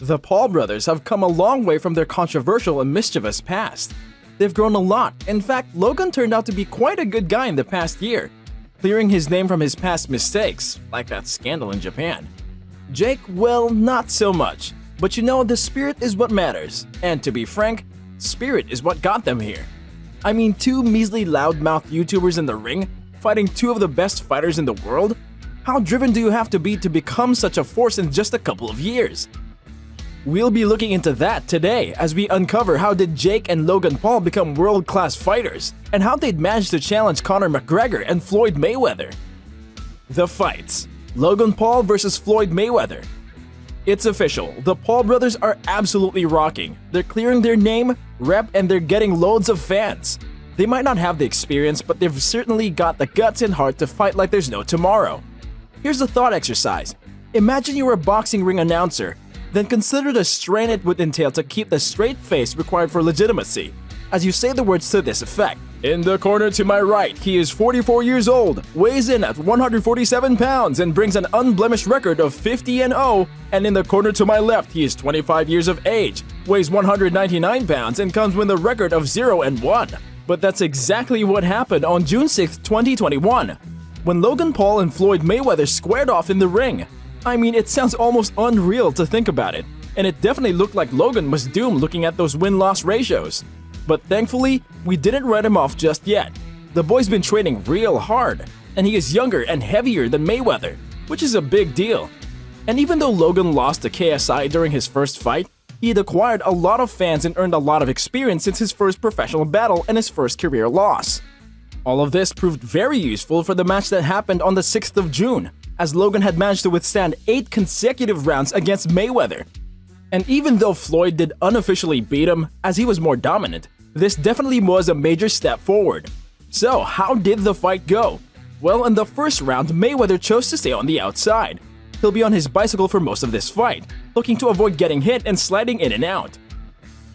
The Paul brothers have come a long way from their controversial and mischievous past. They've grown a lot. In fact, Logan turned out to be quite a good guy in the past year, clearing his name from his past mistakes, like that scandal in Japan. Jake, well, not so much. But you know, the spirit is what matters. And to be frank, spirit is what got them here. I mean, two measly loudmouth YouTubers in the ring, fighting two of the best fighters in the world? How driven do you have to be to become such a force in just a couple of years? We'll be looking into that today as we uncover how did Jake and Logan Paul become world-class fighters, and how they'd managed to challenge Conor McGregor and Floyd Mayweather. The fights: Logan Paul versus Floyd Mayweather. It's official, the Paul brothers are absolutely rocking. They're clearing their name, rep, and they're getting loads of fans. They might not have the experience, but they've certainly got the guts and heart to fight like there's no tomorrow. Here's a thought exercise. Imagine you were a boxing ring announcer. Then consider the strain it would entail to keep the straight face required for legitimacy, as you say the words to this effect. In the corner to my right, he is 44 years old, weighs in at 147 pounds, and brings an unblemished record of 50-0. And in the corner to my left, he is 25 years of age, weighs 199 pounds, and comes with a record of 0-1. But that's exactly what happened on June 6, 2021, when Logan Paul and Floyd Mayweather squared off in the ring. I mean, it sounds almost unreal to think about it, and it definitely looked like Logan was doomed looking at those win-loss ratios. But thankfully, we didn't write him off just yet. The boy's been training real hard, and he is younger and heavier than Mayweather, which is a big deal. And even though Logan lost to KSI during his first fight, he had acquired a lot of fans and earned a lot of experience since his first professional battle and his first career loss. All of this proved very useful for the match that happened on the 6th of June, as Logan had managed to withstand 8 consecutive rounds against Mayweather. And even though Floyd did unofficially beat him, as he was more dominant, this definitely was a major step forward. So, how did the fight go? Well, in the first round, Mayweather chose to stay on the outside. He'll be on his bicycle for most of this fight, looking to avoid getting hit and sliding in and out.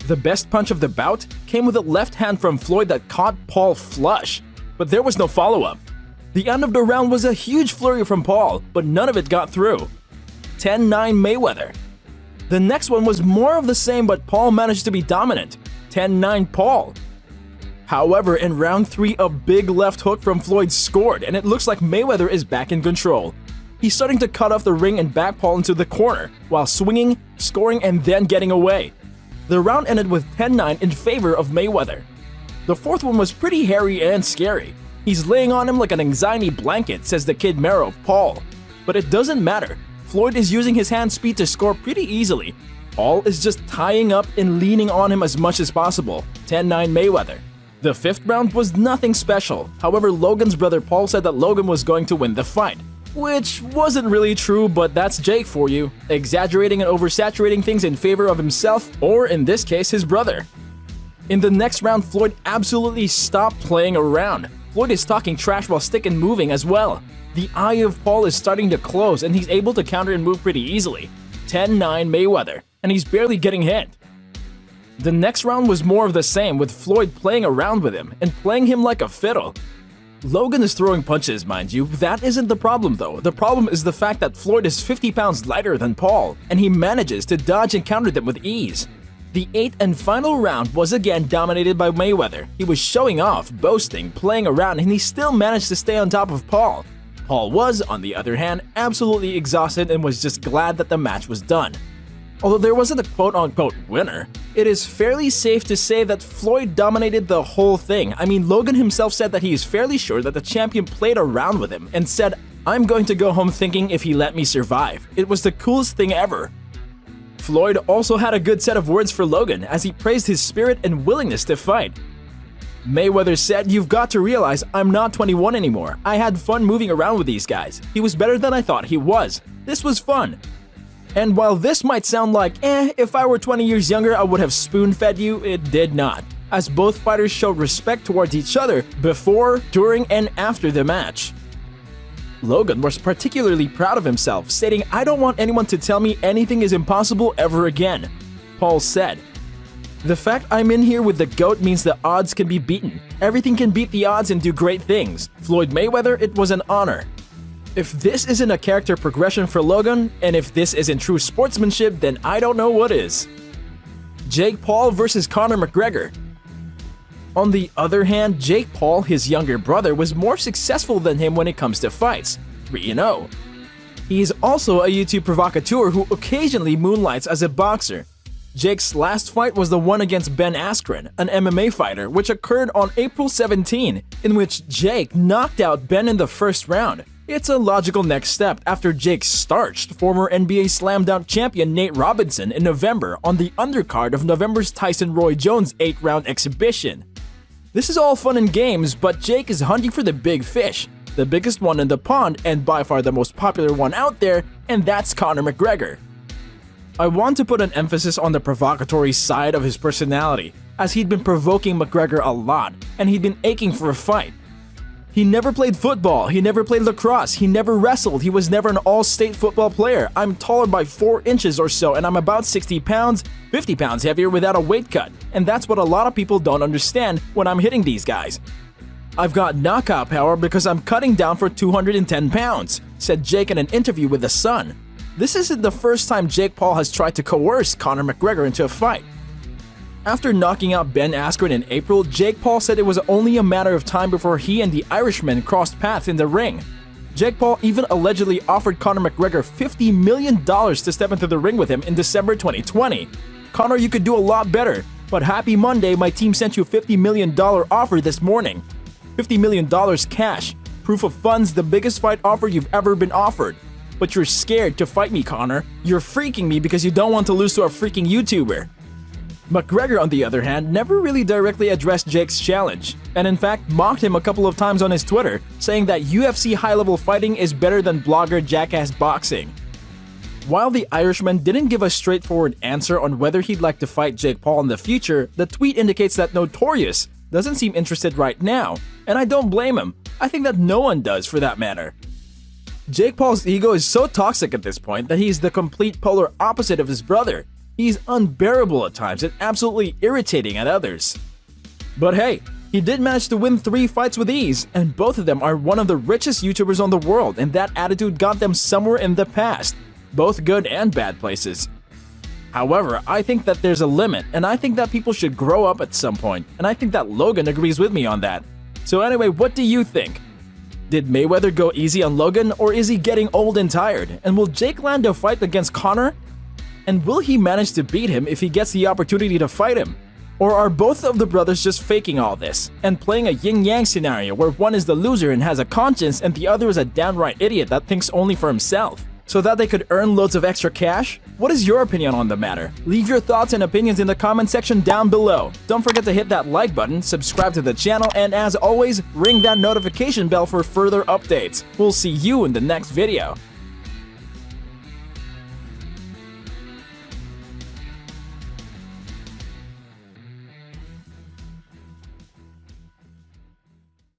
The best punch of the bout came with a left hand from Floyd that caught Paul flush, but there was no follow-up. The end of the round was a huge flurry from Paul, but none of it got through. 10-9 Mayweather. The next one was more of the same, but Paul managed to be dominant. 10-9 Paul. However, in round 3, a big left hook from Floyd scored, and it looks like Mayweather is back in control. He's starting to cut off the ring and back Paul into the corner, while swinging, scoring, and then getting away. The round ended with 10-9 in favor of Mayweather. The fourth one was pretty hairy and scary. He's laying on him like an anxiety blanket, says the Kid Mero of Paul. But it doesn't matter. Floyd is using his hand speed to score pretty easily. Paul is just tying up and leaning on him as much as possible. 10-9 Mayweather. The fifth round was nothing special. However, Logan's brother Paul said that Logan was going to win the fight. Which wasn't really true, but that's Jake for you. Exaggerating and oversaturating things in favor of himself, or in this case, his brother. In the next round, Floyd absolutely stopped playing around. Floyd is talking trash while stick and moving as well. The eye of Paul is starting to close and he's able to counter and move pretty easily. 10-9 Mayweather, and he's barely getting hit. The next round was more of the same, with Floyd playing around with him and playing him like a fiddle. Logan is throwing punches, mind you. That isn't the problem though. The problem is the fact that Floyd is 50 pounds lighter than Paul, and he manages to dodge and counter them with ease. The 8th and final round was again dominated by Mayweather. He was showing off, boasting, playing around, and he still managed to stay on top of Paul. Paul was, on the other hand, absolutely exhausted and was just glad that the match was done. Although there wasn't a quote-unquote winner, it is fairly safe to say that Floyd dominated the whole thing. I mean, Logan himself said that he is fairly sure that the champion played around with him and said, "I'm going to go home thinking if he let me survive. It was the coolest thing ever." Floyd also had a good set of words for Logan as he praised his spirit and willingness to fight. Mayweather said, "You've got to realize I'm not 21 anymore. I had fun moving around with these guys. He was better than I thought he was. This was fun." And while this might sound like, if I were 20 years younger I would have spoon-fed you, it did not, as both fighters showed respect towards each other before, during, and after the match. Logan was particularly proud of himself, stating, "I don't want anyone to tell me anything is impossible ever again." Paul said, "The fact I'm in here with the GOAT means the odds can be beaten. Everything can beat the odds and do great things. Floyd Mayweather, it was an honor." If this isn't a character progression for Logan, and if this isn't true sportsmanship, then I don't know what is. Jake Paul versus Conor McGregor. On the other hand, Jake Paul, his younger brother, was more successful than him when it comes to fights, 3-0. He is also a YouTube provocateur who occasionally moonlights as a boxer. Jake's last fight was the one against Ben Askren, an MMA fighter, which occurred on April 17, in which Jake knocked out Ben in the first round. It's a logical next step after Jake starched former NBA Slam Dunk champion Nate Robinson in November on the undercard of November's Tyson Roy Jones 8-round exhibition. This is all fun and games, but Jake is hunting for the big fish, the biggest one in the pond and by far the most popular one out there, and that's Conor McGregor. I want to put an emphasis on the provocatory side of his personality, as he'd been provoking McGregor a lot, and he'd been aching for a fight. He never played football, he never played lacrosse, he never wrestled, he was never an all-state football player. I'm taller by 4 inches or so, and I'm about 60 pounds, 50 pounds heavier without a weight cut, and that's what a lot of people don't understand when I'm hitting these guys. I've got knockout power because I'm cutting down for 210 pounds, said Jake in an interview with The Sun. This isn't the first time Jake Paul has tried to coerce Conor McGregor into a fight. After knocking out Ben Askren in April, Jake Paul said it was only a matter of time before he and the Irishman crossed paths in the ring. Jake Paul even allegedly offered Conor McGregor $50 million to step into the ring with him in December 2020. Conor, you could do a lot better, but happy Monday, my team sent you a $50 million offer this morning. $50 million cash, proof of funds, the biggest fight offer you've ever been offered. But you're scared to fight me, Conor. You're freaking me because you don't want to lose to a freaking YouTuber. McGregor, on the other hand, never really directly addressed Jake's challenge, and in fact mocked him a couple of times on his Twitter, saying that UFC high-level fighting is better than blogger jackass boxing. While the Irishman didn't give a straightforward answer on whether he'd like to fight Jake Paul in the future, the tweet indicates that Notorious doesn't seem interested right now, and I don't blame him. I think that no one does, for that matter. Jake Paul's ego is so toxic at this point that he's the complete polar opposite of his brother. He's unbearable at times and absolutely irritating at others. But hey, he did manage to win 3 fights with ease, and both of them are one of the richest YouTubers on the world, and that attitude got them somewhere in the past, both good and bad places. However, I think that there's a limit, and I think that people should grow up at some point, and I think that Logan agrees with me on that. So anyway, what do you think? Did Mayweather go easy on Logan, or is he getting old and tired? And will Jake land a fight against Conor? And will he manage to beat him if he gets the opportunity to fight him? Or are both of the brothers just faking all this and playing a yin-yang scenario where one is the loser and has a conscience and the other is a downright idiot that thinks only for himself, so that they could earn loads of extra cash? What is your opinion on the matter? Leave your thoughts and opinions in the comment section down below. Don't forget to hit that like button, subscribe to the channel, and as always, ring that notification bell for further updates. We'll see you in the next video.